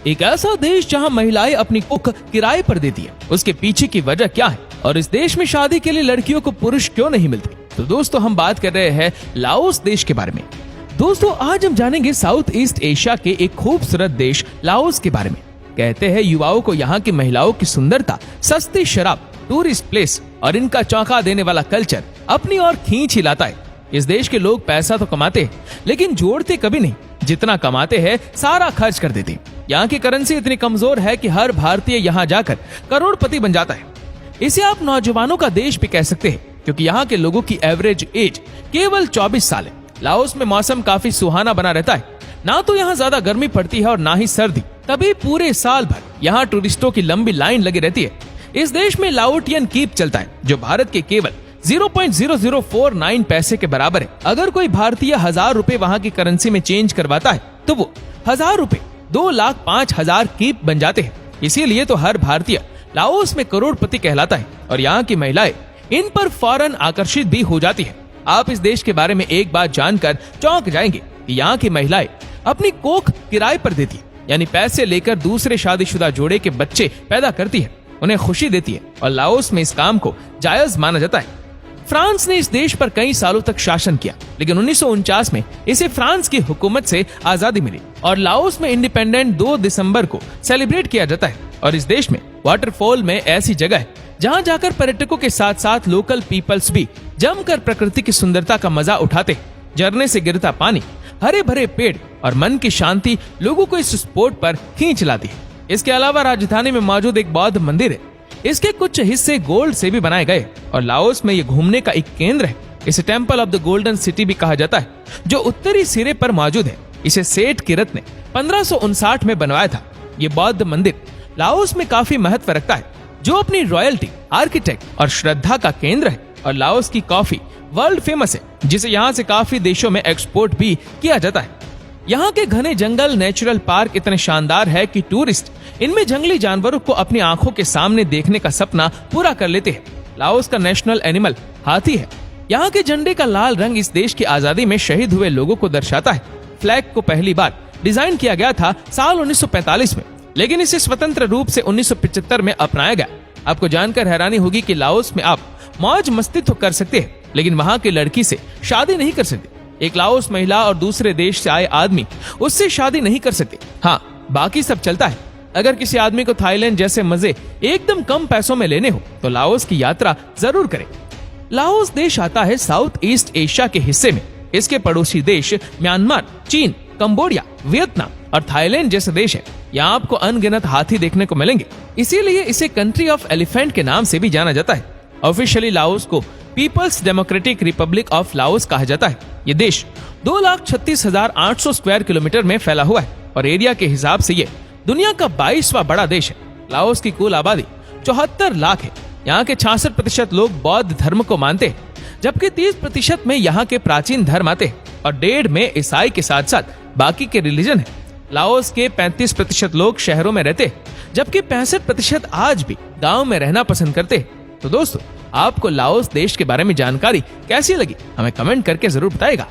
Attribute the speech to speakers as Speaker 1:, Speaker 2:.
Speaker 1: एक ऐसा देश जहां महिलाएं अपनी कोख किराए पर देती है, उसके पीछे की वजह क्या है और इस देश में शादी के लिए लड़कियों को पुरुष क्यों नहीं मिलते? तो दोस्तों हम बात कर रहे हैं लाओस देश के बारे में। दोस्तों आज हम जानेंगे साउथ ईस्ट एशिया के एक खूबसूरत देश लाओस के बारे में। कहते हैं युवाओं को यहाँ की महिलाओं की सुंदरता, सस्ती शराब, टूरिस्ट प्लेस और इनका चौंका देने वाला कल्चर अपनी ओर खींच ही लाता है। इस देश के लोग पैसा तो कमाते हैं लेकिन जोड़ते कभी नहीं। जितना कमाते हैं सारा खर्च कर देते हैं। यहाँ की करेंसी इतनी कमजोर है कि हर भारतीय यहाँ जाकर करोड़पति बन जाता है। इसे आप नौजवानों का देश भी कह सकते हैं क्योंकि यहाँ के लोगों की एवरेज एज केवल 24 साल है। लाओस में मौसम काफी सुहाना बना रहता है। ना तो यहाँ ज्यादा गर्मी पड़ती है और ना ही सर्दी, तभी पूरे साल भर यहाँ टूरिस्टों की लंबी लाइन लगी रहती है। इस देश में लाओटियन कीप चलता है जो भारत के केवल 0.0049 पैसे के बराबर है। अगर कोई भारतीय 1000 रुपए वहाँ की करेंसी में चेंज करवाता है तो वो 1000 रुपए 2,05,000 कीप बन जाते हैं। इसीलिए तो हर भारतीय लाओस में करोड़पति कहलाता है और यहाँ की महिलाएं इन पर फौरन आकर्षित भी हो जाती है। आप इस देश के बारे में एक बात जानकर चौंक जाएंगे कि यहाँ की महिलाएं अपनी कोख किराए पर देती है, यानी पैसे लेकर दूसरे शादीशुदा जोड़े के बच्चे पैदा करती है, उन्हें खुशी देती है और लाओस में इस काम को जायज माना जाता है। फ्रांस ने इस देश पर कई सालों तक शासन किया, लेकिन 1949 में इसे फ्रांस की हुकूमत से आजादी मिली और लाओस में इंडिपेंडेंट 2 दिसंबर को सेलिब्रेट किया जाता है। और इस देश में वाटरफॉल में ऐसी जगह है जहां जाकर पर्यटकों के साथ साथ लोकल पीपल्स भी जमकर प्रकृति की सुंदरता का मजा उठाते हैं। झरने से गिरता पानी, हरे भरे पेड़ और मन की शांति लोगों को इस स्पॉट पर खींच लाती है। इसके अलावा राजधानी में मौजूद एक बौद्ध मंदिर है। इसके कुछ हिस्से गोल्ड से भी बनाए गए और लाओस में ये घूमने का एक केंद्र है। इसे temple of the golden city भी कहा जाता है जो उत्तरी सिरे पर मौजूद है। इसे सेठ किरत ने 1559 में बनवाया था। ये बौद्ध मंदिर लाओस में काफी महत्व रखता है जो अपनी रॉयल्टी, आर्किटेक्ट और श्रद्धा का केंद्र है। और लाओस की कॉफी वर्ल्ड फेमस है जिसे यहाँ से काफी देशों में एक्सपोर्ट भी किया जाता है। यहाँ के घने जंगल, नेचुरल पार्क इतने शानदार है कि टूरिस्ट इनमें जंगली जानवरों को अपनी आंखों के सामने देखने का सपना पूरा कर लेते हैं। लाओस का नेशनल एनिमल हाथी है। यहाँ के झंडे का लाल रंग इस देश की आजादी में शहीद हुए लोगों को दर्शाता है। फ्लैग को पहली बार डिजाइन किया गया था साल 1945 में, लेकिन इसे स्वतंत्र रूप से 1975 में अपनाया गया। आपको जानकर हैरानी होगी कि लाओस में आप मौज मस्ती तो कर सकते हैं लेकिन वहाँ की लड़की से शादी नहीं कर सकते। एक लाओस महिला और दूसरे देश से आए आदमी उससे शादी नहीं कर सकते। हाँ, बाकी सब चलता है। अगर किसी आदमी को थाईलैंड जैसे मजे एकदम कम पैसों में लेने हो तो लाओस की यात्रा जरूर करें। लाओस देश आता है साउथ ईस्ट एशिया के हिस्से में। इसके पड़ोसी देश म्यांमार, चीन, कंबोडिया, वियतनाम और थाईलैंड जैसे देश है। यहाँ आपको अनगिनत हाथी देखने को मिलेंगे, इसीलिए इसे कंट्री ऑफ एलिफेंट के नाम से भी जाना जाता है। ऑफिशियली लाओस को people's democratic republic of Laos कहा जाता है। ये देश 2,36,800 स्क्वायर किलोमीटर में फैला हुआ है और एरिया के हिसाब से ये दुनिया का 22वां बड़ा देश है। लाओस की कुल आबादी 74 लाख है। यहाँ के 66% लोग बौद्ध धर्म को मानते हैं, जबकि 30% में यहाँ के प्राचीन धर्म आते हैं और 1.5 में ईसाई के साथ साथ बाकी के रिलीजन है। लाओस के 35% लोग शहरों में रहते हैं, जबकि 65% आज भी गाँव में रहना पसंद करते हैं। तो दोस्तों आपको लाओस देश के बारे में जानकारी कैसी लगी हमें कमेंट करके जरूर बताइएगा।